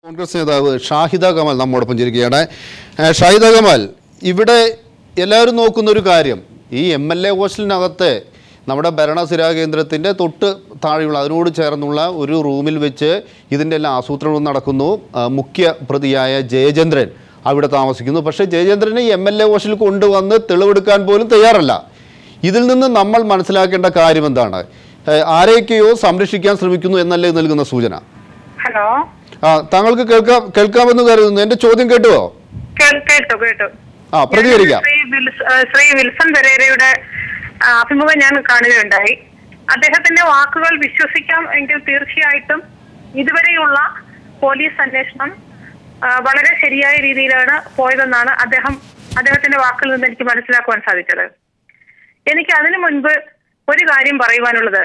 കോൺഗ്രസ് നേതാവ് ഷാഹിദ കമാൽ നമ്മോടൊപ്പം ചേരുകയാണ്. ഷാഹിദ കമാൽ, ഇവിടെ എല്ലാവരും നോക്കുന്ന ഒരു കാര്യം, ഈ MLA ഹോസ്റ്റലിനകത്ത് നമ്മുടെ ഭരണസിരാ കേന്ദ്രത്തിൻ്റെ തൊട്ട് താഴെയുള്ള അതിനോട് ചേർന്നുള്ള ഒരു റൂമിൽ വെച്ച് ഇതിൻ്റെ എല്ലാം ആസൂത്രണവും നടക്കുന്നു. മുഖ്യ പ്രതിയായ ജയചന്ദ്രൻ അവിടെ താമസിക്കുന്നു. പക്ഷേ ജയചന്ദ്രനെ MLA ഹോസ്റ്റലിൽ കൊണ്ടുവന്ന് തെളിവെടുക്കാൻ പോലും തയ്യാറല്ല. ഇതിൽ നിന്ന് നമ്മൾ മനസ്സിലാക്കേണ്ട കാര്യം എന്താണ്? ആരെയൊക്കെയോ സംരക്ഷിക്കാൻ ശ്രമിക്കുന്നു എന്നല്ലേ നൽകുന്ന സൂചന? ഹലോ, താങ്കൾക്ക് കേൾക്കാമെന്ന് കരുതുന്നു. എന്റെ ചോദ്യം കേട്ടുവോ? കേട്ടു. പ്രതികരിക്കാം. ശ്രീ വിൽസൺ പെരേരയുടെ അഭിമുഖം ഞാൻ കാണുകയുണ്ടായി. അദ്ദേഹത്തിന്റെ വാക്കുകൾ വിശ്വസിക്കാം എങ്കിൽ തീർച്ചയായിട്ടും ഇതുവരെയുള്ള പോലീസ് അന്വേഷണം വളരെ ശരിയായ രീതിയിലാണ് പോയതെന്നാണ് അദ്ദേഹത്തിന്റെ വാക്കിൽ നിന്ന് എനിക്ക് മനസ്സിലാക്കുവാൻ സാധിച്ചത്. എനിക്ക് അതിനു മുൻപ് ഒരു കാര്യം പറയുവാനുള്ളത്,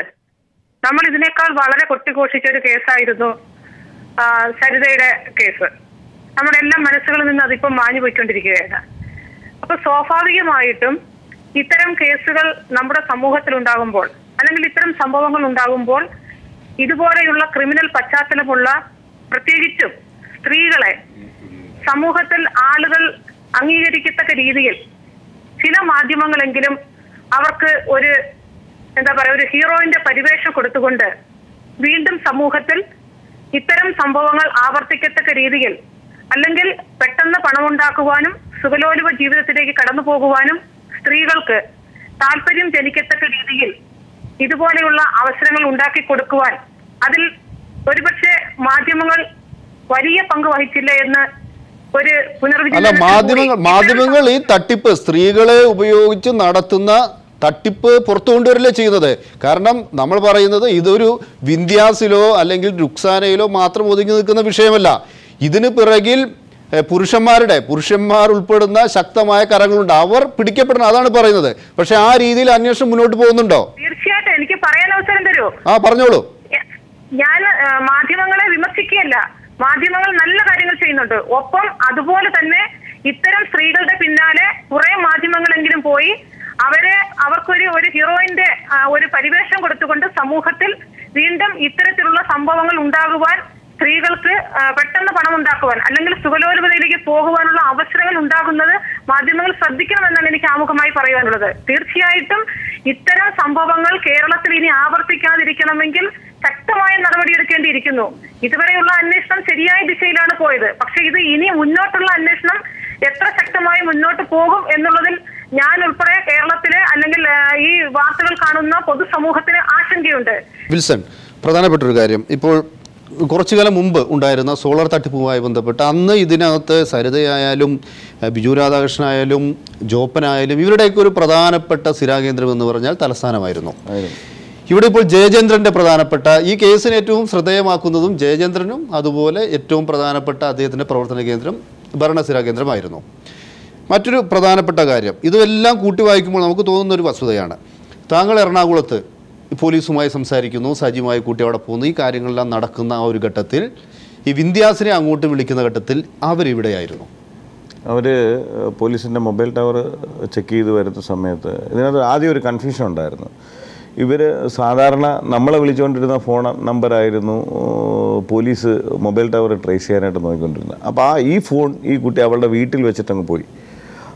നമ്മൾ ഇതിനേക്കാൾ വളരെ കൊട്ടിഘോഷിച്ച ഒരു കേസായിരുന്നു സരിതയുടെ കേസ്. നമ്മുടെ എല്ലാ മനസ്സുകളിൽ നിന്ന് അതിപ്പം മാഞ്ഞു പോയിക്കൊണ്ടിരിക്കുകയാണ്. അപ്പൊ സ്വാഭാവികമായിട്ടും ഇത്തരം കേസുകൾ നമ്മുടെ സമൂഹത്തിൽ ഉണ്ടാകുമ്പോൾ, അല്ലെങ്കിൽ ഇത്തരം സംഭവങ്ങൾ ഉണ്ടാകുമ്പോൾ, ഇതുപോലെയുള്ള ക്രിമിനൽ പശ്ചാത്തലമുള്ള പ്രത്യേകിച്ചും സ്ത്രീകളെ സമൂഹത്തിൽ ആളുകൾ അംഗീകരിക്കത്തക്ക രീതിയിൽ ചില മാധ്യമങ്ങളെങ്കിലും അവർക്ക് ഒരു ഒരു ഹീറോയിന്റെ പരിവേഷം കൊടുത്തുകൊണ്ട് വീണ്ടും സമൂഹത്തിൽ ഇത്തരം സംഭവങ്ങൾ ആവർത്തിക്കത്തക്ക രീതിയിൽ, അല്ലെങ്കിൽ പെട്ടെന്ന് പണമുണ്ടാക്കുവാനും സുഖലോലുപ ജീവിതത്തിലേക്ക് കടന്നു പോകുവാനും സ്ത്രീകൾക്ക് താല്പര്യം ജനിക്കത്തക്ക രീതിയിൽ ഇതുപോലെയുള്ള അവസരങ്ങൾ ഉണ്ടാക്കി കൊടുക്കുവാൻ അതിൽ ഒരുപക്ഷെ മാധ്യമങ്ങൾ വലിയ പങ്ക് വഹിച്ചില്ല എന്ന് ഒരു മാധ്യമങ്ങൾ ഈ തട്ടിപ്പ് സ്ത്രീകളെ ഉപയോഗിച്ച് നടത്തുന്ന തട്ടിപ്പ് പുറത്തു കൊണ്ടുവരില്ലേ ചെയ്യുന്നത്. കാരണം നമ്മൾ പറയുന്നത് ഇതൊരു വിന്ധ്യാസിലോ അല്ലെങ്കിൽ രുക്സാനയിലോ മാത്രം ഒതുങ്ങി നിൽക്കുന്ന വിഷയമല്ല. ഇതിന് പിറകിൽ പുരുഷന്മാർ ഉൾപ്പെടുന്ന ശക്തമായ കരങ്ങളുണ്ട്. അവർ പിടിക്കപ്പെടണം, അതാണ് പറയുന്നത്. പക്ഷെ ആ രീതിയിൽ അന്വേഷണം മുന്നോട്ട് പോകുന്നുണ്ടോ? തീർച്ചയായിട്ടും എനിക്ക് പറയാൻ അവസരം തരൂ. പറഞ്ഞോളൂ. ഞാൻ മാധ്യമങ്ങളെ വിമർശിക്കുകയല്ല. മാധ്യമങ്ങൾ നല്ല കാര്യങ്ങൾ ചെയ്യുന്നുണ്ട്. ഒപ്പം അതുപോലെ തന്നെ ഇത്തരം സ്ത്രീകളുടെ പിന്നാലെ കുറെ മാധ്യമങ്ങളെങ്കിലും പോയി അവർക്കൊരു ഹീറോയിന്റെ ഒരു പരിവേഷം കൊടുത്തുകൊണ്ട് സമൂഹത്തിൽ വീണ്ടും ഇത്തരത്തിലുള്ള സംഭവങ്ങൾ ഉണ്ടാകുവാൻ, സ്ത്രീകൾക്ക് പെട്ടെന്ന് പണം ഉണ്ടാക്കുവാൻ അല്ലെങ്കിൽ സുഖലോലുപതയിലേക്ക് പോകുവാനുള്ള അവസരങ്ങൾ ഉണ്ടാകുന്നത് മാധ്യമങ്ങൾ ശ്രദ്ധിക്കണമെന്നാണ് എനിക്ക് ആമുഖമായി പറയാനുള്ളത്. തീർച്ചയായിട്ടും ഇത്തരം സംഭവങ്ങൾ കേരളത്തിൽ ഇനി ആവർത്തിക്കാതിരിക്കണമെങ്കിൽ ശക്തമായ നടപടിയെടുക്കേണ്ടിയിരിക്കുന്നു. ഇതുവരെയുള്ള അന്വേഷണം ശരിയായ ദിശയിലാണ് പോയത്. പക്ഷെ ഇത് ഇനി മുന്നോട്ടുള്ള അന്വേഷണം എത്ര ശക്തമായി മുന്നോട്ട് പോകും എന്നുള്ളതിൽ ഞാൻ ഉൾപ്പെടെ കേരളത്തിലെ അല്ലെങ്കിൽ ഈ വാർത്തകൾ കാണുന്ന പൊതുസമൂഹത്തിന് ആശങ്കയുണ്ട്. വിൽസൺ, പ്രധാനപ്പെട്ട ഒരു കാര്യം, ഇപ്പോൾ കുറച്ചു കാലം മുമ്പ് ഉണ്ടായിരുന്ന സോളാർ തട്ടിപ്പുമായി ബന്ധപ്പെട്ട് അന്ന് ഇതിനകത്ത് സരിതയായാലും ബിജു രാധാകൃഷ്ണനായാലും ജോപ്പനായാലും ഇവരുടെയൊക്കെ ഒരു പ്രധാനപ്പെട്ട സ്ഥിരാകേന്ദ്രം എന്ന് പറഞ്ഞാൽ തലസ്ഥാനമായിരുന്നു. ഇവിടെ ഇപ്പോൾ ജയചന്ദ്രൻ്റെ പ്രധാനപ്പെട്ട ഈ കേസിന് ഏറ്റവും ശ്രദ്ധേയമാക്കുന്നതും ജയചന്ദ്രനും അതുപോലെ ഏറ്റവും പ്രധാനപ്പെട്ട അദ്ദേഹത്തിൻ്റെ പ്രവർത്തന കേന്ദ്രം ഭരണസ്ഥിരാ കേന്ദ്രമായിരുന്നു. മറ്റൊരു പ്രധാനപ്പെട്ട കാര്യം, ഇതെല്ലാം കൂട്ടി വായിക്കുമ്പോൾ നമുക്ക് തോന്നുന്ന ഒരു വസ്തുതയാണ്. താങ്കൾ എറണാകുളത്ത് പോലീസുമായി സംസാരിക്കുന്നു, സജീവമായി കൂട്ടി അവിടെ പോകുന്നു. ഈ കാര്യങ്ങളെല്ലാം നടക്കുന്ന ആ ഒരു ഘട്ടത്തിൽ ഈ വിന്ധ്യാസിനെ അങ്ങോട്ട് വിളിക്കുന്ന ഘട്ടത്തിൽ അവരിവിടെയായിരുന്നു. അവർ പോലീസിൻ്റെ മൊബൈൽ ടവർ ചെക്ക് ചെയ്ത് വരുന്ന സമയത്ത് ഇതിനകത്ത് ആദ്യം ഒരു കൺഫ്യൂഷൻ ഉണ്ടായിരുന്നു. ഇവർ സാധാരണ നമ്മളെ വിളിച്ചുകൊണ്ടിരുന്ന ഫോൺ നമ്പറായിരുന്നു പോലീസ് മൊബൈൽ ടവർ ട്രേസ് ചെയ്യാനായിട്ട് നോക്കിക്കൊണ്ടിരുന്നത്. അപ്പോൾ ഈ ഫോൺ ഈ കുട്ടി അവളുടെ വീട്ടിൽ വെച്ചിട്ടങ്ങ് പോയി.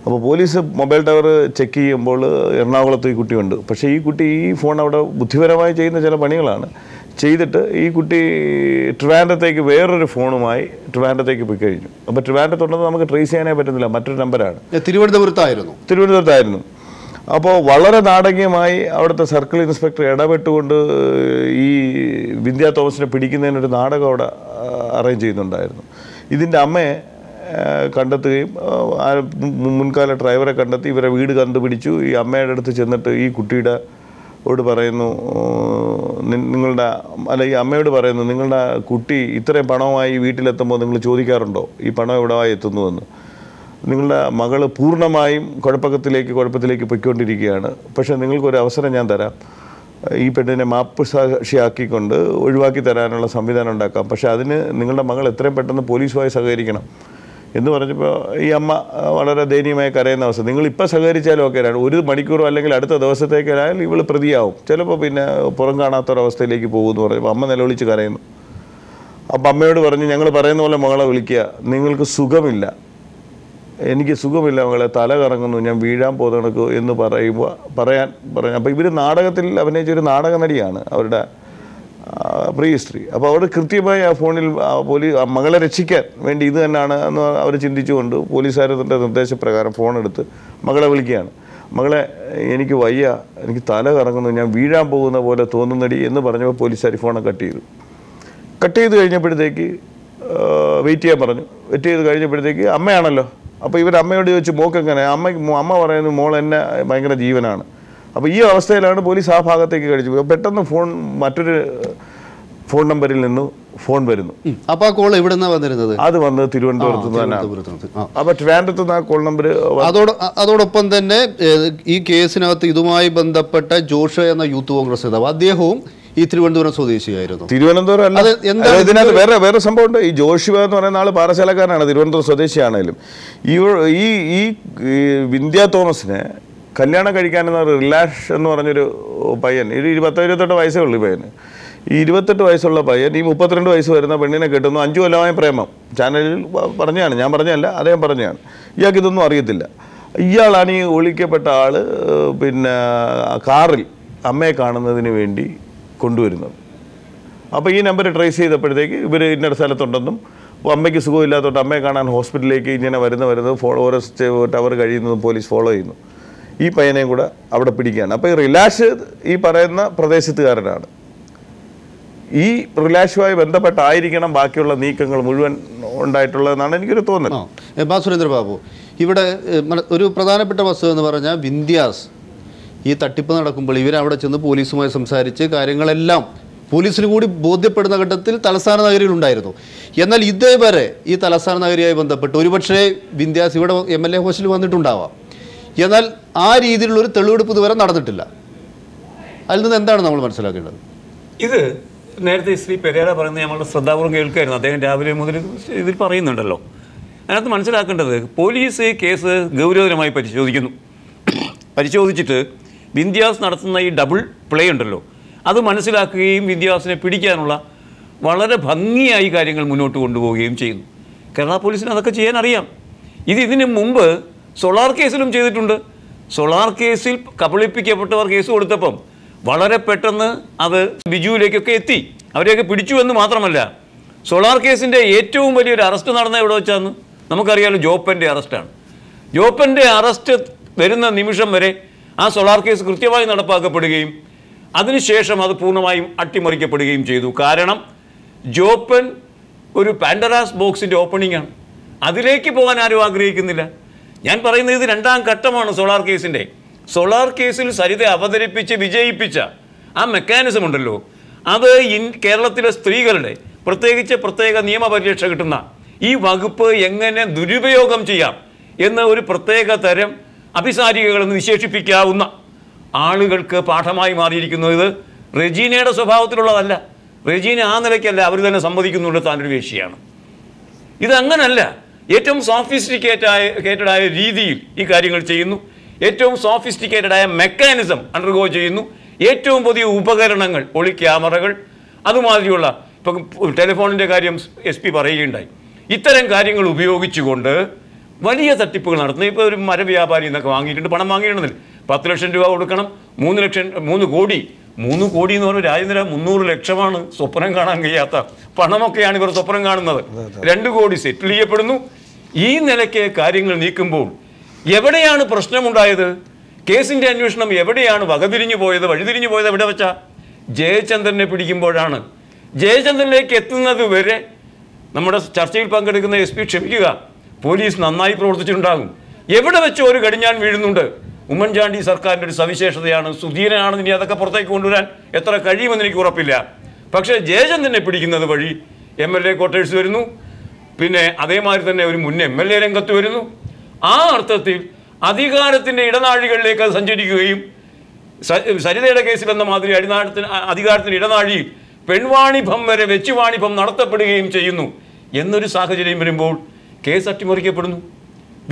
അപ്പോൾ പോലീസ് മൊബൈൽ ടവർ ചെക്ക് ചെയ്യുമ്പോൾ എറണാകുളത്ത് ഈ കുട്ടിയുണ്ട്. പക്ഷേ ഈ കുട്ടി ഈ ഫോൺ അവിടെ ബുദ്ധിപരമായി ചെയ്യുന്ന ചില പണികളാണ് ചെയ്തിട്ട് ഈ കുട്ടി ട്രിവാൻഡ്രത്തേക്ക് വേറൊരു ഫോണുമായി ട്രിവാൻഡ്രത്തേക്ക് പോയി കഴിഞ്ഞു. അപ്പോൾ ട്രിവാൻഡ്രത്തുണ്ടെന്ന് നമുക്ക് ട്രേസ് ചെയ്യാനേ പറ്റുന്നില്ല, മറ്റൊരു നമ്പറാണ്. തിരുവനന്തപുരത്തായിരുന്നു. അപ്പോൾ വളരെ നാടകീയമായി അവിടുത്തെ സർക്കിൾ ഇൻസ്പെക്ടർ ഇടപെട്ടുകൊണ്ട് ഈ വിന്ധ്യ തോമസിനെ പിടിക്കുന്നതിനൊരു നാടകം അവിടെ അറേഞ്ച് ചെയ്യുന്നുണ്ടായിരുന്നു. ഇതിൻ്റെ അമ്മയെ കണ്ടെത്തുകയും മുൻകാല ഡ്രൈവറെ കണ്ടെത്തി ഇവരെ വീട് കണ്ടുപിടിച്ചു. ഈ അമ്മയുടെ അടുത്ത് ചെന്നിട്ട് ഈ കുട്ടിയോട് പറയുന്നു, ഈ അമ്മയോട് പറയുന്നു, നിങ്ങളുടെ കുട്ടി ഇത്രയും പണമായി വീട്ടിലെത്തുമ്പോൾ നിങ്ങൾ ചോദിക്കാറുണ്ടോ ഈ പണം എവിടെയായി എത്തുന്നുവെന്ന്? നിങ്ങളുടെ മകൾ പൂർണ്ണമായും കുഴപ്പത്തിലേക്ക് പൊയ്ക്കൊണ്ടിരിക്കുകയാണ്. പക്ഷേ നിങ്ങൾക്കൊരു അവസരം ഞാൻ തരാം. ഈ പെണ്ണിനെ മാപ്പ് സാക്ഷിയാക്കിക്കൊണ്ട് ഒഴിവാക്കി തരാനുള്ള സംവിധാനം ഉണ്ടാക്കാം. പക്ഷേ അതിന് നിങ്ങളുടെ മകൾ എത്രയും പെട്ടെന്ന് പോലീസുമായി സഹകരിക്കണം എന്ന് പറഞ്ഞപ്പോൾ ഈ അമ്മ വളരെ ദയനീയമായി കരയുന്ന അവസ്ഥ. നിങ്ങളിപ്പോൾ സഹകരിച്ചാലും ഓക്കെയാണ്, ഒരു മണിക്കൂറോ അല്ലെങ്കിൽ അടുത്ത ദിവസത്തേക്കായാലും ഇവൾ പ്രതിയാവും, ചിലപ്പോൾ പിന്നെ പുറം കാണാത്തൊരവസ്ഥയിലേക്ക് പോകുമെന്ന് പറയുമ്പോൾ അമ്മ നിലവിളിച്ച് കരയുന്നു. അപ്പം അമ്മയോട് പറഞ്ഞു, ഞങ്ങൾ പറയുന്ന പോലെ മകളെ വിളിക്കുക, നിങ്ങൾക്ക് സുഖമില്ല, എനിക്ക് സുഖമില്ല മകളെ, തല കറങ്ങുന്നു, ഞാൻ വീഴാൻ പോകുന്ന എന്ന് പറഞ്ഞു. അപ്പോൾ ഇവർ നാടകത്തിൽ അഭിനയിച്ചൊരു നാടക നടിയാണ് അവരുടെ പ്രിയ സ്ത്രീ. അപ്പോൾ അവർ കൃത്യമായി ആ ഫോണിൽ മകളെ രക്ഷിക്കാൻ വേണ്ടി ഇത് തന്നെയാണ് എന്ന് അവർ ചിന്തിച്ചുകൊണ്ട് പോലീസുകാരുടെ നിർദ്ദേശപ്രകാരം ഫോണെടുത്ത് മകളെ വിളിക്കുകയാണ്. മകളെ, എനിക്ക് വയ്യ, എനിക്ക് തല കറങ്ങുന്നു, ഞാൻ വീഴാൻ പോകുന്ന പോലെ തോന്നുന്നടി എന്ന് പറഞ്ഞപ്പോൾ പോലീസുകാർ ഫോൺ കട്ട് ചെയ്ത് കഴിഞ്ഞപ്പോഴത്തേക്ക് വെയിറ്റ് ചെയ്യാൻ പറഞ്ഞു. വെയിറ്റ് ചെയ്ത് കഴിഞ്ഞപ്പോഴത്തേക്ക് അമ്മയാണല്ലോ. അപ്പോൾ ഇവർ അമ്മയോട് ചോദിച്ചു, മോക്കെങ്ങനെ? അമ്മ പറയുന്നു, മോൾ എന്നെ ഭയങ്കര ജീവനാണ്. അപ്പോൾ ഈ അവസ്ഥയിലാണ് പോലീസ് ആ ഭാഗത്തേക്ക് കഴിച്ചു. പെട്ടെന്ന് മറ്റൊരു ഫോൺ നമ്പറിൽ നിന്ന് ഫോൺ വരുന്നു. അപ്പോൾ ആ കോൾ എവിടെ നിന്നാണ് വന്നിരുന്നത്? അത് വന്നത് തിരുവനന്തപുരത്ത് തന്നെയാണ്. അപ്പോൾ ട്രിവാൻഡ്രത്ത് നിന്ന് ആ കോൾ നമ്പർ. അതോടൊപ്പം തന്നെ ഈ കേസിനകത്ത് ഇതുമായി ബന്ധപ്പെട്ട ജോഷ എന്ന യൂത്ത് കോൺഗ്രസ് നേതാവ്, അദ്ദേഹവും ഈ തിരുവനന്തപുരം സ്വദേശിയായിരുന്നു. തിരുവനന്തപുരം അല്ല, ഇതിനകത്ത് വേറെ സംഭവമുണ്ട്. ഈ ജോഷിവ എന്ന് പറയുന്ന ആൾ പാറശാലക്കാരനാണ്, തിരുവനന്തപുരം സ്വദേശിയാണേലും. ഈ വിന്ധ്യ തോമസിനെ കല്യാണം കഴിക്കാനെന്ന റിലാഷ് എന്ന് പറഞ്ഞൊരു പയ്യൻ, 28 വയസ്സേ ഉള്ളൂ ഈ പയ്യന്. ഈ 28 വയസ്സുള്ള പയ്യൻ ഈ 32 വയസ്സ് വരുന്ന പെണ്ണിനെ കെട്ടുന്നു. 5 കൊല്ലമായ പ്രേമം. ചാനലിൽ പറഞ്ഞതാണ്, ഞാൻ പറഞ്ഞതല്ല, അദ്ദേഹം പറഞ്ഞതാണ്. ഇയാൾക്ക് ഇതൊന്നും അറിയത്തില്ല. ഇയാളാണ് ഈ ഒളിക്കപ്പെട്ട ആൾ പിന്നെ കാറിൽ അമ്മയെ കാണുന്നതിന് വേണ്ടി കൊണ്ടുവരുന്നത്. അപ്പോൾ ഈ നമ്പർ ട്രേസ് ചെയ്തപ്പോഴത്തേക്ക് ഇവർ ഇന്ന സ്ഥലത്തുണ്ടെന്നും അമ്മയ്ക്ക് സുഖമില്ലാത്തതുകൊണ്ട് അമ്മയെ കാണാൻ ഹോസ്പിറ്റലിലേക്ക് ഇങ്ങനെ വരുന്നത് ഓരോ ടവർ കഴിയുന്നതും പോലീസ് ഫോളോ ചെയ്യുന്നു. ഈ പയ്യനെയും കൂടെ അവിടെ പിടിക്കുകയാണ്. അപ്പോൾ ഈ റിലാഷ് ഈ പറയുന്ന പ്രദേശത്തുകാരനാണ്. ഈ റിലാഷുമായി ബന്ധപ്പെട്ടായിരിക്കണം ബാക്കിയുള്ള നീക്കങ്ങൾ മുഴുവൻ ഉണ്ടായിട്ടുള്ളതെന്നാണ് എനിക്കൊരു തോന്നൽ. സുരേന്ദ്ര ബാബു, ഇവിടെ ഒരു പ്രധാനപ്പെട്ട വസ്തുത എന്ന് പറഞ്ഞാൽ വിന്ധ്യാസ് ഈ തട്ടിപ്പ് നടക്കുമ്പോൾ ഇവരവിടെ ചെന്ന് പോലീസുമായി സംസാരിച്ച് കാര്യങ്ങളെല്ലാം പോലീസിന് കൂടി ബോധ്യപ്പെടുന്ന ഘട്ടത്തിൽ തലസ്ഥാന നഗരിയിലുണ്ടായിരുന്നു. എന്നാൽ ഇതേവരെ ഈ തലസ്ഥാന നഗരിയായി ബന്ധപ്പെട്ട് ഒരുപക്ഷെ വിന്ധ്യാസ് ഇവിടെ MLA ഹോസ്റ്റലിൽ വന്നിട്ടുണ്ടാവാം, എന്നാൽ ആ രീതിയിലുള്ളൊരു തെളിവെടുപ്പ് ഇതുവരെ നടന്നിട്ടില്ല. അതിൽ നിന്ന് എന്താണ് നമ്മൾ മനസ്സിലാക്കേണ്ടത്? ഇത് നേരത്തെ ശ്രീ പെരേര പറയുന്നത് നമ്മളുടെ ശ്രദ്ധാപൂർവ്വം കേൾക്കായിരുന്നു. അദ്ദേഹം രാവിലെ മുതൽ ഇതിൽ പറയുന്നുണ്ടല്ലോ. അതിനകത്ത് മനസ്സിലാക്കേണ്ടത്, പോലീസ് ഈ കേസ് ഗൗരവതരമായി പരിശോധിച്ചിട്ട് വിന്ധ്യാസ് നടത്തുന്ന ഈ ഡബിൾ പ്ലേ ഉണ്ടല്ലോ, അത് മനസ്സിലാക്കുകയും വിന്ധ്യാസിനെ പിടിക്കാനുള്ള വളരെ ഭംഗിയായി കാര്യങ്ങൾ മുന്നോട്ട് കൊണ്ടുപോവുകയും ചെയ്യുന്നു. കേരള പോലീസിന് അതൊക്കെ ചെയ്യാൻ അറിയാം. ഇതിന് മുമ്പ് സോളാർ കേസിലും ചെയ്തിട്ടുണ്ട്. സോളാർ കേസിൽ കബളിപ്പിക്കപ്പെട്ടവർ കേസ് കൊടുത്തപ്പം വളരെ പെട്ടെന്ന് അത് ബിജുവിലേക്കൊക്കെ എത്തി, അവരെയൊക്കെ പിടിച്ചു എന്ന് മാത്രമല്ല, സോളാർ കേസിൻ്റെ ഏറ്റവും വലിയൊരു അറസ്റ്റ് നടന്ന എവിടെ വെച്ചാന്ന് നമുക്കറിയാമല്ലോ, ജോപ്പൻ്റെ അറസ്റ്റാണ്. ജോപ്പൻ്റെ അറസ്റ്റ് വരുന്ന നിമിഷം വരെ ആ സോളാർ കേസ് കൃത്യമായി നടപ്പാക്കപ്പെടുകയും അതിനുശേഷം അത് പൂർണ്ണമായും അട്ടിമറിക്കപ്പെടുകയും ചെയ്തു. കാരണം ജോപ്പൻ ഒരു പാൻഡറാസ് ബോക്സിൻ്റെ ഓപ്പണിംഗ് ആണ്. അതിലേക്ക് പോകാൻ ആരും ആഗ്രഹിക്കുന്നില്ല. ഞാൻ പറയുന്നത് ഇത് രണ്ടാം ഘട്ടമാണ് സോളാർ കേസിൻ്റെ. സോളാർ കേസിൽ സരിത അവതരിപ്പിച്ച് വിജയിപ്പിച്ച ആ മെക്കാനിസം ഉണ്ടല്ലോ, അത് കേരളത്തിലെ സ്ത്രീകളുടെ പ്രത്യേക നിയമപരിരക്ഷ കിട്ടുന്ന ഈ വകുപ്പ് എങ്ങനെ ദുരുപയോഗം ചെയ്യാം എന്ന ഒരു പ്രത്യേക തരം അഭിസാരികകളെന്ന് വിശേഷിപ്പിക്കാവുന്ന ആളുകൾക്ക് പാഠമായി മാറിയിരിക്കുന്നത്. ഇത് റെജീനയുടെ സ്വഭാവത്തിലുള്ളതല്ല. റെജീന ആ നിലയ്ക്കല്ല, അവർ തന്നെ സമ്മതിക്കുന്നുണ്ട് താനൊരു വേശ്യയാണ്. ഇതങ്ങനല്ല. ഏറ്റവും സോഫിസ്റ്റിക്കേറ്റഡായ രീതിയിൽ ഈ കാര്യങ്ങൾ ചെയ്യുന്നു. ഏറ്റവും സോഫിസ്റ്റിക്കേറ്റഡായ മെക്കാനിസം അണ്ടർഗോ ചെയ്യുന്നു. ഏറ്റവും പുതിയ ഉപകരണങ്ങൾ, ഒളി ക്യാമറകൾ, അതുമാതിരിയുള്ള ഇപ്പം ടെലിഫോണിൻ്റെ കാര്യം SP പറയുകയുണ്ടായി. ഇത്തരം കാര്യങ്ങൾ ഉപയോഗിച്ചുകൊണ്ട് വലിയ തട്ടിപ്പുകൾ നടത്തുന്നു. ഇപ്പോൾ ഒരു മരവ്യാപാരി എന്നൊക്കെ വാങ്ങിയിട്ടുണ്ട്, പണം വാങ്ങിയിട്ടുണ്ടെന്നില്ല, 10 ലക്ഷം രൂപ കൊടുക്കണം, 3 കോടി എന്ന് പറഞ്ഞാൽ രാജേന്ദ്ര 300 ലക്ഷമാണ് സ്വപ്നം കാണാൻ കഴിയാത്ത പണമൊക്കെയാണ് ഇവർ സ്വപ്നം കാണുന്നത്. 2 കോടി സെറ്റിൽ ചെയ്യപ്പെടുന്നു. ഈ നിലയ്ക്ക് കാര്യങ്ങൾ നീക്കുമ്പോൾ എവിടെയാണ് പ്രശ്നമുണ്ടായത്? കേസിൻ്റെ അന്വേഷണം എവിടെയാണ് വഴിതിരിഞ്ഞു പോയത് എവിടെ വെച്ചാൽ ജയചന്ദ്രനെ പിടിക്കുമ്പോഴാണ്. ജയചന്ദ്രനിലേക്ക് എത്തുന്നത് വരെ നമ്മുടെ ചർച്ചയിൽ പങ്കെടുക്കുന്ന SP ക്ഷമിക്കുക, പോലീസ് നന്നായി പ്രവർത്തിച്ചിട്ടുണ്ടാകും. എവിടെ വെച്ച് ഒരു കടിഞ്ഞാൻ വീഴുന്നുണ്ട്. ഉമ്മൻചാണ്ടി സർക്കാരിൻ്റെ ഒരു സവിശേഷതയാണ്, സുധീരനാണെന്ന് ഇനി അതൊക്കെ പുറത്തേക്ക് കൊണ്ടുവരാൻ എത്ര കഴിയുമെന്ന് എനിക്ക് ഉറപ്പില്ല. പക്ഷേ ജയചന്ദ്രനെ പിടിക്കുന്നത് വഴി MLA ക്വാർട്ടേഴ്സ് വരുന്നു, പിന്നെ അതേമാതിരി തന്നെ ഒരു മുൻ MLA രംഗത്ത് വരുന്നു. ആ അർത്ഥത്തിൽ അധികാരത്തിൻ്റെ ഇടനാഴികളിലേക്ക് അത് സഞ്ചരിക്കുകയും സരിതയുടെ കേസിൽ എന്ന മാതിരി അധികാരത്തിൻ്റെ ഇടനാഴിയിൽ പെൺവാണിഭം വരെ വെച്ചുവാണിഭം നടത്തപ്പെടുകയും ചെയ്യുന്നു എന്നൊരു സാഹചര്യം വരുമ്പോൾ കേസ് അട്ടിമറിക്കപ്പെടുന്നു.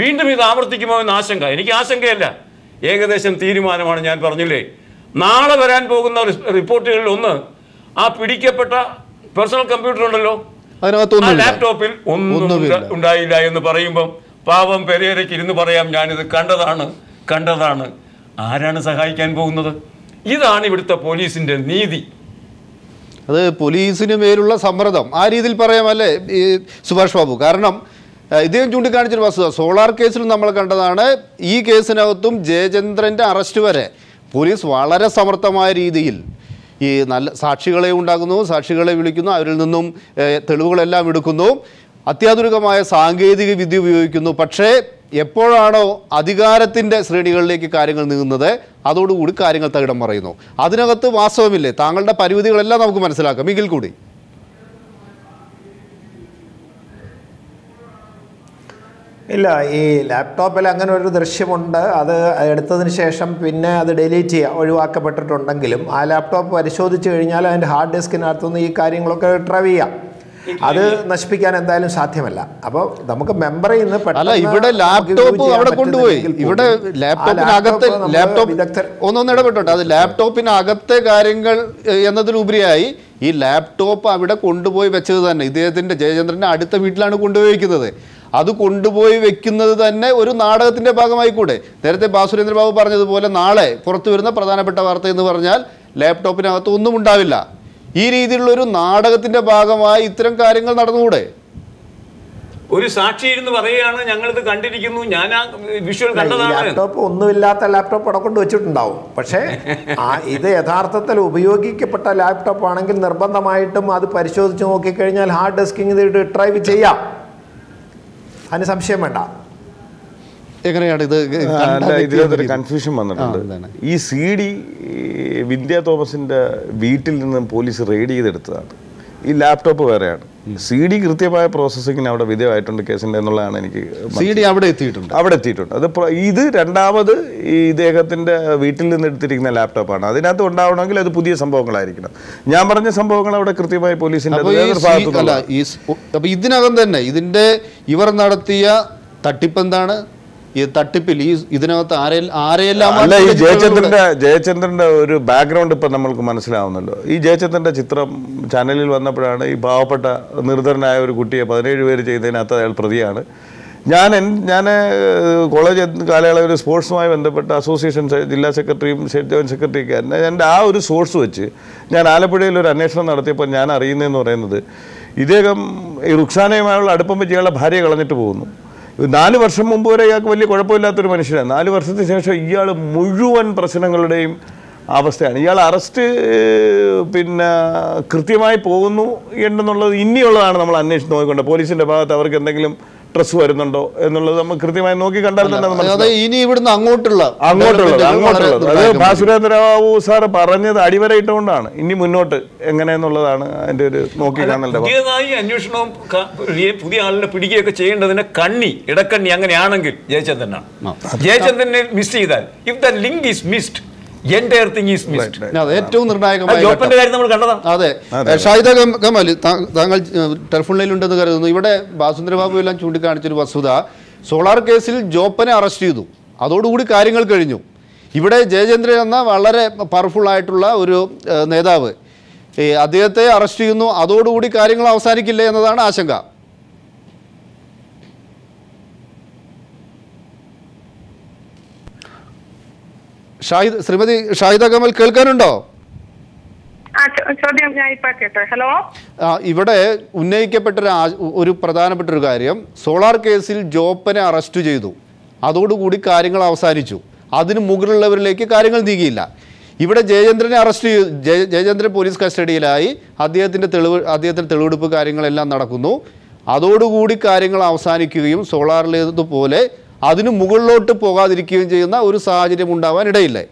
വീണ്ടും ഇത് ആവർത്തിക്കുമോ എന്ന ആശങ്ക. എനിക്ക് ആശങ്കയല്ല, ഏകദേശം തീരുമാനമാണ്. ഞാൻ പറഞ്ഞില്ലേ, നാളെ വരാൻ പോകുന്ന റിപ്പോർട്ടുകളിൽ ഒന്ന്, ആ പിടിക്കപ്പെട്ട പേഴ്സണൽ കമ്പ്യൂട്ടർ ഉണ്ടല്ലോ, അതിനകത്തൊന്നും ലാപ്ടോപ്പിൽ ഒന്നും ഉണ്ടായില്ല എന്ന് പറയുമ്പം പാവം പെരേരയ്ക്ക് ഇരുന്ന് പറയാം ഞാനിത് കണ്ടതാണ്. ആരാണ് സഹായിക്കാൻ പോകുന്നത്? ഇതാണ് ഇവിടുത്തെ പോലീസിന്റെ നീതി. അത് പോലീസിന് മേലുള്ള സമ്മർദ്ദം ആ രീതിയിൽ പറയാമല്ലേ ഈ സുഭാഷ് ബാബു? കാരണം ഇദ്ദേഹം ചൂണ്ടിക്കാണിച്ചൊരു വസ്തുത സോളാർ കേസിലും നമ്മൾ കണ്ടതാണ്. ഈ കേസിനകത്തും ജയചന്ദ്രൻ്റെ അറസ്റ്റ് വരെ പോലീസ് വളരെ സമർത്ഥമായ രീതിയിൽ ഈ നല്ല സാക്ഷികളെ ഉണ്ടാക്കുന്നു, സാക്ഷികളെ വിളിക്കുന്നു, അവരിൽ നിന്നും തെളിവുകളെല്ലാം എടുക്കുന്നു, അത്യാധുനികമായ സാങ്കേതിക വിദ്യ ഉപയോഗിക്കുന്നു. പക്ഷേ എപ്പോഴാണോ അധികാരത്തിൻ്റെ ശ്രേണികളിലേക്ക് കാര്യങ്ങൾ നീങ്ങുന്നത് അതോടുകൂടി കാര്യങ്ങൾ തകിടം മറിയുന്നു. അതിനകത്ത് വാസ്തവമില്ലേ? താങ്കളുടെ പരിമിതികളെല്ലാം നമുക്ക് മനസ്സിലാക്കാം. എങ്കിൽ കൂടി ഇല്ല, ഈ ലാപ്ടോപ്പിൽ അങ്ങനെ ഒരു ദൃശ്യമുണ്ട്. അത് എടുത്തതിന് ശേഷം പിന്നെ അത് ഡിലീറ്റ് ഒഴിവാക്കപ്പെട്ടിട്ടുണ്ടെങ്കിലും ആ ലാപ്ടോപ്പ് പരിശോധിച്ച് കഴിഞ്ഞാൽ അതിൻ്റെ ഹാർഡ് ഡിസ്കിനകത്തുനിന്ന് ഈ കാര്യങ്ങളൊക്കെ റിട്രൈവ് ചെയ്യാം. അത് നശിപ്പിക്കാൻ എന്തായാലും സാധ്യമല്ല. അപ്പോൾ നമുക്ക് മെമ്മറിയിൽ നിന്ന് ഇവിടെ ലാപ്ടോപ്പ് അവിടെ കൊണ്ടുപോയി, ഇവിടെ ലാപ്ടോപ്പിനകത്തെ ഒന്നൊന്ന് ഇടപെട്ടോട്ടെ, അത് ലാപ്ടോപ്പിനകത്തെ കാര്യങ്ങൾ എന്നതിലുപരിയായി ഈ ലാപ്ടോപ്പ് അവിടെ കൊണ്ടുപോയി വെച്ചത് തന്നെ ഇദ്ദേഹത്തിൻ്റെ ജയചന്ദ്രൻ്റെ അടുത്ത വീട്ടിലാണ് കൊണ്ടുപോയി വയ്ക്കുന്നത്. അത് കൊണ്ടുപോയി വെക്കുന്നത് തന്നെ ഒരു നാടകത്തിൻ്റെ ഭാഗമായി കൂടെ. നേരത്തെ ബാസുരേന്ദ്ര ബാബു പറഞ്ഞതുപോലെ നാളെ പുറത്തു വരുന്ന പ്രധാനപ്പെട്ട വാർത്ത എന്ന് പറഞ്ഞാൽ ലാപ്ടോപ്പിനകത്ത് ഒന്നും ഉണ്ടാവില്ല. ഈ രീതിയിലുള്ളൊരു നാടകത്തിൻ്റെ ഭാഗമായി ഇത്തരം കാര്യങ്ങൾ നടന്നുകൂടെ? ഒരു സാക്ഷി ഇരുന്ന് പറയുകയാണ് ഞങ്ങളിത് കണ്ടിരിക്കുന്നു, ഞാൻ ആ വിഷ്വൽ കണ്ടതാണ്. ലാപ്ടോപ്പ് ഒന്നുമില്ലാത്ത ലാപ്ടോപ്പ് അവിടെ കൊണ്ട് വെച്ചിട്ടുണ്ടാവും. പക്ഷേ ഇത് യഥാർത്ഥത്തിൽ ഉപയോഗിക്കപ്പെട്ട ലാപ്ടോപ്പ് ആണെങ്കിൽ നിർബന്ധമായിട്ടും അത് പരിശോധിച്ച് നോക്കിക്കഴിഞ്ഞാൽ ഹാർഡ് ഡിസ്കിങ് ഇത് റിട്രൈവ് ചെയ്യാം. അതിന് സംശയം വേണ്ട. എങ്ങനെയാണ് ഇത്? ഇതിനകത്തൊരു കൺഫ്യൂഷൻ വന്നിട്ടുണ്ട്. ഈ CD വിന്ധ്യ തോമസിന്റെ വീട്ടിൽ നിന്ന് പോലീസ് റെയ്ഡ് ചെയ്തെടുത്തതാണ്. ഈ ലാപ്ടോപ്പ് വേറെയാണ്. CD കൃത്യമായ പ്രോസസ്സിങ്ങിന് അവിടെ വിധേയമായിട്ടുണ്ട് കേസിന്റെ എന്നുള്ളതാണ് എനിക്ക്. CD അവിടെ എത്തിയിട്ടുണ്ട്. അത് ഇത് രണ്ടാമത് ഈ ഇദ്ദേഹത്തിന്റെ വീട്ടിൽ നിന്ന് എടുത്തിരിക്കുന്ന ലാപ്ടോപ്പാണ്. അതിനകത്ത് ഉണ്ടാവണമെങ്കിൽ അത് പുതിയ സംഭവങ്ങളായിരിക്കണം. ഞാൻ പറഞ്ഞ സംഭവങ്ങൾ അവിടെ കൃത്യമായി പോലീസിന്റെ അപ്പൊ ഇതിനകം തന്നെ ഇതിന്റെ ഇവർ നടത്തിയ തട്ടിപ്പെന്താണ്? ഈ തട്ടിപ്പിൽ ഇതിനകത്ത് ആരെയെല്ലാം അല്ല, ഈ ജയചന്ദ്രന്റെ ഒരു ബാക്ക്ഗ്രൗണ്ട് ഇപ്പം നമ്മൾക്ക് മനസ്സിലാവുന്നല്ലോ. ഈ ജയചന്ദ്രന്റെ ചിത്രം ചാനലിൽ വന്നപ്പോഴാണ് ഈ പാവപ്പെട്ട നിർധരനായ ഒരു കുട്ടിയെ 17 പേര് ചെയ്തതിനകത്ത് അയാൾ പ്രതിയാണ്. ഞാൻ കോളേജ് കാലയളവിൽ സ്പോർട്സുമായി ബന്ധപ്പെട്ട അസോസിയേഷൻ ജില്ലാ സെക്രട്ടറിയും സ്റ്റേറ്റ് ജോയിന്റ് സെക്രട്ടറിയൊക്കെ എൻ്റെ ആ ഒരു സോഴ്സ് വെച്ച് ഞാൻ ആലപ്പുഴയിൽ ഒരു അന്വേഷണം നടത്തിയപ്പോൾ ഞാൻ അറിയുന്നതെന്ന് പറയുന്നത് ഇദ്ദേഹം ഈ റുക്സാനയുമായുള്ള അടുപ്പം വെച്ച് ഇയാളുടെ ഭാര്യയെ കളഞ്ഞിട്ട് പോകുന്നു. 4 വർഷം മുമ്പ് വരെ ഇയാൾക്ക് വലിയ കുഴപ്പമില്ലാത്തൊരു മനുഷ്യനാണ്. 4 വർഷത്തിന് ശേഷം ഇയാൾ മുഴുവൻ പ്രശ്നങ്ങളുടെയും അവസ്ഥയാണ്. ഇയാൾ അറസ്റ്റ് കൃത്യമായി പോകുന്നു എന്നുള്ളത് ഇനിയുള്ളതാണ് നമ്മൾ അന്വേഷിച്ച് നോക്കിക്കൊണ്ട്. പോലീസിൻ്റെ ഭാഗത്ത് അവർക്ക് എന്തെങ്കിലും സ്ട്രെസ് വരുന്നുണ്ടോ എന്നുള്ളത് നമ്മൾ കൃത്യമായി നോക്കി കണ്ടാൽ തന്നെ ഇനി ഇവിടുന്ന് അങ്ങോട്ടുള്ളത് അത് ബാസുരേന്ദ്രബാബു സാർ പറഞ്ഞത് അടിവരയിട്ടുകൊണ്ടാണ്. ഇനി മുന്നോട്ട് എങ്ങനെയെന്നുള്ളതാണ് അതിൻ്റെ ഒരു നോക്കി കാണേണ്ടത്. പുതിയതായി അന്വേഷണവും പുതിയ ആളിനെ പിടിക്കുകയൊക്കെ ചെയ്യേണ്ടതിന് ഇടക്കണ്ണി അങ്ങനെയാണെങ്കിൽ ജയചന്ദ്രനെ മിസ് ചെയ്താൽ if the link is missed entire thing is missed. ഏറ്റവും നിർണായകമായ ജോപ്പന്റെ കാര്യം നമ്മൾ കണ്ടതാണ്. അതെ, ഷാഹിദ കമാൽ താങ്കൾ ടെലിഫോൺ ലൈനിലുണ്ടെന്ന് കരുതുന്നു. ഇവിടെ ബാസുരേന്ദ്രബാബു എല്ലാം ചൂണ്ടിക്കാണിച്ചൊരു വസ്തുത, സോളാർ കേസിൽ ജോപ്പനെ അറസ്റ്റ് ചെയ്തു, അതോടുകൂടി കാര്യങ്ങൾ കഴിഞ്ഞു. ഇവിടെ ജയചന്ദ്രൻ എന്ന വളരെ പവർഫുൾ ആയിട്ടുള്ള ഒരു നേതാവ്, അദ്ദേഹത്തെ അറസ്റ്റ് ചെയ്യുന്നു, അതോടുകൂടി കാര്യങ്ങൾ അവസാനിക്കില്ലേ എന്നതാണ് ആശങ്ക. ശ്രീമതി ഷാഹിദ കമാൽ കേൾക്കാനുണ്ടോ? ഹലോ, ഇവിടെ ഉന്നയിക്കപ്പെട്ട ഒരു പ്രധാനപ്പെട്ട ഒരു കാര്യം, സോളാർ കേസിൽ ജോപ്പനെ അറസ്റ്റ് ചെയ്തു, അതോടുകൂടി കാര്യങ്ങൾ അവസാനിച്ചു, അതിന് മുകളിലുള്ളവരിലേക്ക് കാര്യങ്ങൾ നീങ്ങിയില്ല. ഇവിടെ ജയചന്ദ്രനെ അറസ്റ്റ് ചെയ്തു, ജയചന്ദ്രൻ പോലീസ് കസ്റ്റഡിയിലായി, അദ്ദേഹത്തിൻ്റെ തെളിവെടുപ്പ് കാര്യങ്ങളെല്ലാം നടക്കുന്നു, അതോടുകൂടി കാര്യങ്ങൾ അവസാനിക്കുകയും സോളാറിലേതുപോലെ അതിന് മുകളിലോട്ട് പോകാതിരിക്കുകയും ചെയ്യുന്ന ഒരു സാഹചര്യം ഉണ്ടാവാൻ ഇടയില്ലേ?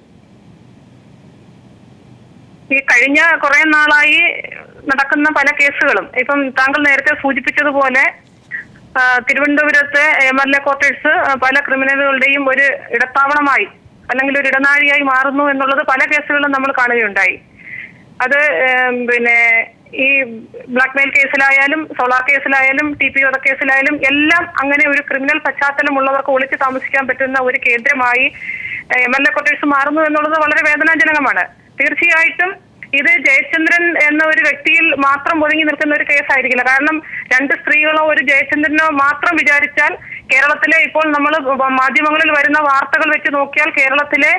ഈ കഴിഞ്ഞ കുറെ നാളായി നടക്കുന്ന പല കേസുകളും ഇപ്പം താങ്കൾ നേരത്തെ സൂചിപ്പിച്ചതുപോലെ തിരുവനന്തപുരത്തെ MLA ക്വാർട്ടേഴ്സ് പല ക്രിമിനലുകളുടെയും ഒരു ഇടത്താവളമായി അല്ലെങ്കിൽ ഒരു ഇടനാഴിയായി മാറുന്നു എന്നുള്ളത് പല കേസുകളിലും നമ്മൾ കാണുകയുണ്ടായി. അത് ഈ ബ്ലാക്ക് മെയിൽ കേസിലായാലും സോളാർ കേസിലായാലും TP കേസിലായാലും എല്ലാം അങ്ങനെ ഒരു ക്രിമിനൽ പശ്ചാത്തലമുള്ളവർക്ക് ഒളിച്ചു താമസിക്കാൻ പറ്റുന്ന ഒരു കേന്ദ്രമായി MLA ക്വാർട്ടേഴ്സ് മാറുന്നു എന്നുള്ളത് വളരെ വേദനാജനകമാണ്. തീർച്ചയായിട്ടും ഇത് ജയചന്ദ്രൻ എന്ന ഒരു വ്യക്തിയിൽ മാത്രം ഒതുങ്ങി നിൽക്കുന്ന ഒരു കേസായിരിക്കില്ല. കാരണം 2 സ്ത്രീകളോ ഒരു ജയചന്ദ്രനോ മാത്രം വിചാരിച്ചാൽ കേരളത്തിലെ ഇപ്പോൾ നമ്മൾ മാധ്യമങ്ങളിൽ വരുന്ന വാർത്തകൾ വെച്ച് നോക്കിയാൽ കേരളത്തിലെ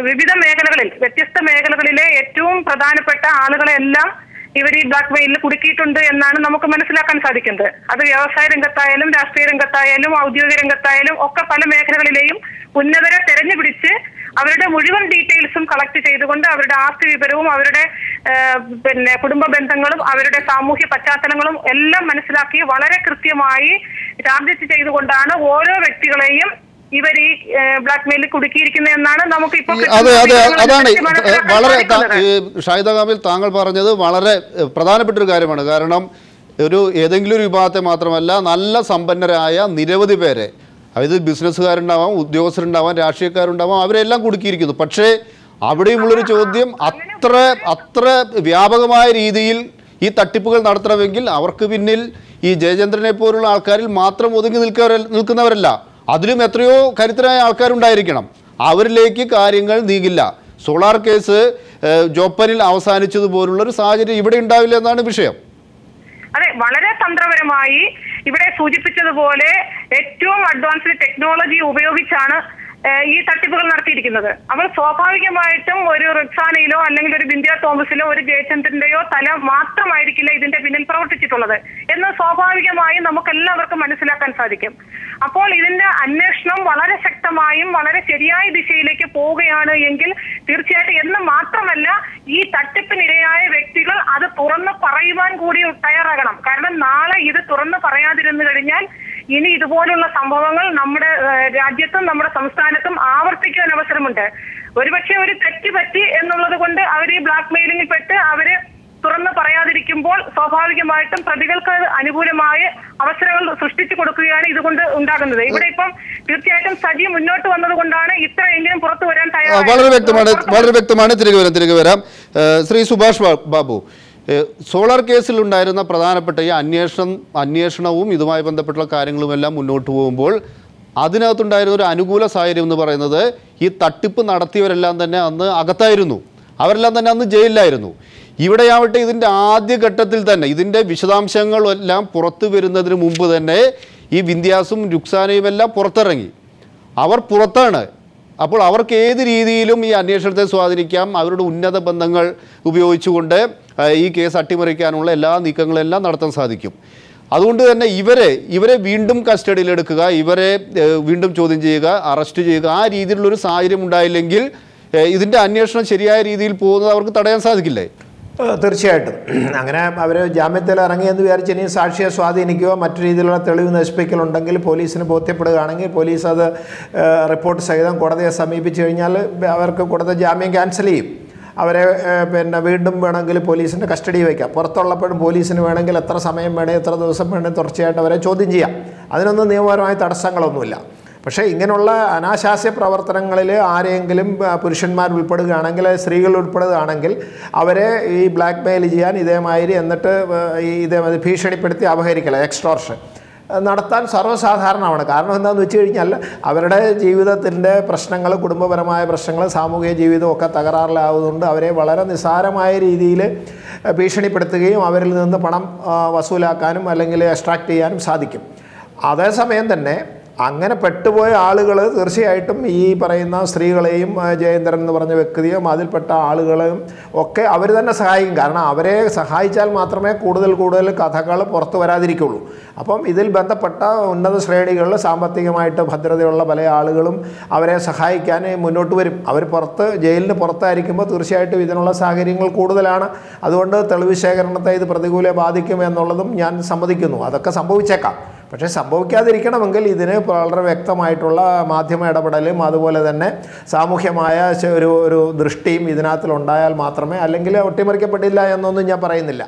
വിവിധ മേഖലകളിൽ, വ്യത്യസ്ത മേഖലകളിലെ ഏറ്റവും പ്രധാനപ്പെട്ട ആളുകളെല്ലാം ഇവർ ഈ ബ്ലാക്ക് മെയിലിൽ കുടുക്കിയിട്ടുണ്ട് എന്നാണ് നമുക്ക് മനസ്സിലാക്കാൻ സാധിക്കുന്നത്. അത് വ്യവസായ രംഗത്തായാലും രാഷ്ട്രീയ രംഗത്തായാലും ഔദ്യോഗിക രംഗത്തായാലും ഒക്കെ പല മേഖലകളിലെയും ഉന്നതരെ തെരഞ്ഞുപിടിച്ച് അവരുടെ മുഴുവൻ ഡീറ്റെയിൽസും കളക്ട് ചെയ്തുകൊണ്ട് അവരുടെ ആസ്തി വിവരവും അവരുടെ കുടുംബ ബന്ധങ്ങളും അവരുടെ സാമൂഹ്യ പശ്ചാത്തലങ്ങളും എല്ലാം മനസ്സിലാക്കി വളരെ കൃത്യമായി ടാർഗറ്റ് ചെയ്തുകൊണ്ടാണ് ഓരോ വ്യക്തികളെയും ഇവർ ഈ ബ്ലാക്ക് മെയിലിൽ കുടുക്കിയിരിക്കുന്നതെന്നാണ് നമുക്ക് ഇപ്പോൾ അതാണ് വളരെ ഷാഹിദ കാമിൽ താങ്കൾ പറഞ്ഞത് വളരെ പ്രധാനപ്പെട്ട ഒരു കാര്യമാണ്. കാരണം ഏതെങ്കിലും ഒരു വിഭാഗത്തെ മാത്രമല്ല, നല്ല സമ്പന്നരായ നിരവധി പേരെ, അതായത് ബിസിനസ്സുകാരുണ്ടാവാം, ഉദ്യോഗസ്ഥരുണ്ടാവാം, രാഷ്ട്രീയക്കാരുണ്ടാവാം, അവരെല്ലാം കുടുക്കിയിരിക്കുന്നു. പക്ഷേ അവിടെയുമുള്ളൊരു ചോദ്യം, അത്ര വ്യാപകമായ രീതിയിൽ ഈ തട്ടിപ്പുകൾ നടത്തണമെങ്കിൽ അവർക്ക് പിന്നിൽ ഈ ജയചന്ദ്രനെ പോലുള്ള ആൾക്കാരിൽ മാത്രം ഒതുങ്ങി നിൽക്കുന്നവരല്ല, അതിലും എത്രയോ കരുത്തരായ ആൾക്കാരുണ്ടായിരിക്കണം. അവരിലേക്ക് കാര്യങ്ങൾ നീങ്ങില്ല. സോളാർ കേസ് ജോപ്പനിൽ അവസാനിച്ചതുപോലുള്ളൊരു സാഹചര്യം ഇവിടെ ഉണ്ടാവില്ല എന്നാണ് വിഷയം. അതെ, വളരെ തന്ത്രപരമായി ഇവിടെ സൂചിപ്പിച്ചതുപോലെ ഏറ്റവും അഡ്വാൻസ്ഡ് ടെക്നോളജി ഉപയോഗിച്ചാണ് ഈ തട്ടിപ്പുകൾ നടത്തിയിരിക്കുന്നത്. അപ്പോൾ സ്വാഭാവികമായിട്ടും ഒരു റിക്സാനയിലോ അല്ലെങ്കിൽ ഒരു ബിന്ദിയ തോമസിലോ ഒരു ജയചന്ദ്രന്റെയോ തല മാത്രമായിരിക്കില്ല ഇതിന്റെ പിന്നിൽ പ്രവർത്തിച്ചിട്ടുള്ളത് എന്ന് സ്വാഭാവികമായും നമുക്ക് എല്ലാവർക്കും മനസ്സിലാക്കാൻ സാധിക്കും. അപ്പോൾ ഇതിന്റെ അന്വേഷണം വളരെ ശക്തമായും വളരെ ശരിയായ ദിശയിലേക്ക് പോവുകയാണ് എങ്കിൽ തീർച്ചയായിട്ടും, എന്ന് മാത്രമല്ല ഈ തട്ടിപ്പിനിരയായ വ്യക്തികൾ അത് തുറന്ന് പറയുവാൻ കൂടി തയ്യാറാകണം. കാരണം നാളെ ഇത് തുറന്ന് പറയാതിരുന്നു കഴിഞ്ഞാൽ ഇനി ഇതുപോലുള്ള സംഭവങ്ങൾ നമ്മുടെ രാജ്യത്തും നമ്മുടെ സംസ്ഥാനത്തും ആവർത്തിക്കാൻ അവസരമുണ്ട്. ഒരുപക്ഷെ ഒരു തെറ്റ് പറ്റി എന്നുള്ളത് കൊണ്ട് അവർ ഈ ബ്ലാക്ക് മെയിലിംഗിൽ പെട്ട് അവര് തുറന്ന് പറയാതിരിക്കുമ്പോൾ സ്വാഭാവികമായിട്ടും പ്രതികൾക്ക് അനുകൂലമായ അവസരങ്ങൾ സൃഷ്ടിച്ചു കൊടുക്കുകയാണ് ഇതുകൊണ്ട് ഉണ്ടാകുന്നത്. ഇവിടെ ഇപ്പം തീർച്ചയായിട്ടും സജി മുന്നോട്ട് വന്നത് കൊണ്ടാണ് ഇത്രയെങ്കിലും പുറത്തു വരാൻ തയ്യാറായത്. വളരെ വ്യക്തമാണ്. തിരികെ വരാം. ശ്രീ സുഭാഷ് ബാബു, സോളാർ കേസിൽ ഉണ്ടായിരുന്ന പ്രധാനപ്പെട്ട ഈ അന്വേഷണവും ഇതുമായി ബന്ധപ്പെട്ടുള്ള കാര്യങ്ങളുമെല്ലാം മുന്നോട്ട് പോകുമ്പോൾ അതിനകത്തുണ്ടായിരുന്ന ഒരു അനുകൂല സാഹചര്യം എന്ന് പറയുന്നത് ഈ തട്ടിപ്പ് നടത്തിയവരെല്ലാം തന്നെ അന്ന് അകത്തായിരുന്നു, അവരെല്ലാം തന്നെ അന്ന് ജയിലിലായിരുന്നു. ഇവിടെയാവട്ടെ ഇതിൻ്റെ ആദ്യഘട്ടത്തിൽ തന്നെ ഇതിൻ്റെ വിശദാംശങ്ങളെല്ലാം പുറത്തു വരുന്നതിന് മുമ്പ് തന്നെ ഈ വിന്ധ്യാസും രുക്സാനയും എല്ലാം പുറത്തിറങ്ങി, അവർ പുറത്താണ്. അപ്പോൾ അവർക്ക് ഏത് രീതിയിലും ഈ അന്വേഷണത്തെ സ്വാധീനിക്കാം, അവരുടെ ഉന്നത ബന്ധങ്ങൾ ഉപയോഗിച്ചുകൊണ്ട് ഈ കേസ് അട്ടിമറിക്കാനുള്ള എല്ലാ നീക്കങ്ങളെല്ലാം നടത്താൻ സാധിക്കും. അതുകൊണ്ട് തന്നെ ഇവരെ വീണ്ടും കസ്റ്റഡിയിലെടുക്കുക, ഇവരെ വീണ്ടും ചോദ്യം ചെയ്യുക, അറസ്റ്റ് ചെയ്യുക, ആ രീതിയിലുള്ളൊരു സാഹചര്യം ഉണ്ടായില്ലെങ്കിൽ ഇതിൻ്റെ അന്വേഷണം ശരിയായ രീതിയിൽ പോകുന്നത് അവർക്ക് തടയാൻ സാധിക്കില്ലേ? തീർച്ചയായിട്ടും. അങ്ങനെ അവർ ജാമ്യത്തിൽ ഇറങ്ങിയെന്ന് വിചാരിച്ച് ഇനി സാക്ഷിയെ സ്വാധീനിക്കുകയോ മറ്റു രീതിയിലുള്ള തെളിവ് നശിപ്പിക്കലുണ്ടെങ്കിൽ പോലീസിന് ബോധ്യപ്പെടുകയാണെങ്കിൽ പോലീസ് അത് റിപ്പോർട്ട് സഹിതം കോടതിയെ സമീപിച്ചു കഴിഞ്ഞാൽ അവർക്ക് കോടതി ജാമ്യം ക്യാൻസൽ ചെയ്യും. അവരെ വീണ്ടും വേണമെങ്കിൽ പോലീസിൻ്റെ കസ്റ്റഡി വയ്ക്കാം. പുറത്തുള്ളപ്പോഴും പോലീസിന് വേണമെങ്കിൽ എത്ര സമയം വേണേൽ എത്ര ദിവസം വേണേൽ തുടർച്ചയായിട്ട് അവരെ ചോദ്യം ചെയ്യാം. അതിനൊന്നും നിയമപരമായ തടസ്സങ്ങളൊന്നുമില്ല. പക്ഷേ ഇങ്ങനെയുള്ള അനാശാസ്യ പ്രവർത്തനങ്ങളിൽ ആരെങ്കിലും പുരുഷന്മാർ ഉൾപ്പെടുകയാണെങ്കിൽ, സ്ത്രീകൾ ഉൾപ്പെടുകയാണെങ്കിൽ അവരെ ഈ ബ്ലാക്ക് മെയിൽ ചെയ്യാൻ ഇതേമാതിരി എന്നിട്ട് ഇതേമാതിരി ഭീഷണിപ്പെടുത്തി അപഹരിക്കല, എക്സ്റ്റോർഷൻ നടത്താൻ സർവ്വസാധാരണമാണ്. കാരണം എന്താണെന്ന് വെച്ച് കഴിഞ്ഞാൽ അവരുടെ ജീവിതത്തിൻ്റെ പ്രശ്നങ്ങൾ, കുടുംബപരമായ പ്രശ്നങ്ങൾ, സാമൂഹിക ജീവിതമൊക്കെ തകരാറിലാവുന്നതുകൊണ്ട് അവരെ വളരെ നിസ്സാരമായ രീതിയിൽ ഭീഷണിപ്പെടുത്തുകയും അവരിൽ നിന്ന് പണം വസൂലാക്കാനും അല്ലെങ്കിൽ എക്സ്ട്രാക്ട് ചെയ്യാനും സാധിക്കും. അതേസമയം തന്നെ അങ്ങനെ പെട്ടുപോയ ആളുകൾ തീർച്ചയായിട്ടും ഈ പറയുന്ന സ്ത്രീകളെയും ജയേന്ദ്രൻ എന്ന് പറഞ്ഞ വ്യക്തിയും അതിൽപ്പെട്ട ആളുകളെയും ഒക്കെ അവർ തന്നെ സഹായിക്കും. കാരണം അവരെ സഹായിച്ചാൽ മാത്രമേ കൂടുതൽ കഥകൾ പുറത്തു വരാതിരിക്കുള്ളൂ. അപ്പം ഇതിൽ ബന്ധപ്പെട്ട ഉന്നത ശ്രേണികളിൽ സാമ്പത്തികമായിട്ട് ഭദ്രതയുള്ള പല ആളുകളും അവരെ സഹായിക്കാൻ മുന്നോട്ട് വരും. അവർ ജയിലിന് പുറത്തായിരിക്കുമ്പോൾ തീർച്ചയായിട്ടും ഇതിനുള്ള സാഹചര്യങ്ങൾ കൂടുതലാണ്. അതുകൊണ്ട് തെളിവ് ശേഖരണത്തെ ഇത് പ്രതികൂലമായി ബാധിക്കും എന്നുള്ളതും ഞാൻ സമ്മതിക്കുന്നു. അതൊക്കെ സംഭവിച്ചേക്കാം. പക്ഷേ സംഭവിക്കാതിരിക്കണമെങ്കിൽ ഇതിന് വളരെ വ്യക്തമായിട്ടുള്ള മാധ്യമ ഇടപെടലും അതുപോലെ തന്നെ സാമൂഹ്യമായ ഒരു ദൃഷ്ടിയും ഇതിനകത്തിലുണ്ടായാൽ മാത്രമേ, അല്ലെങ്കിൽ ഒട്ടിമറിക്കപ്പെടില്ല എന്നൊന്നും ഞാൻ പറയുന്നില്ല.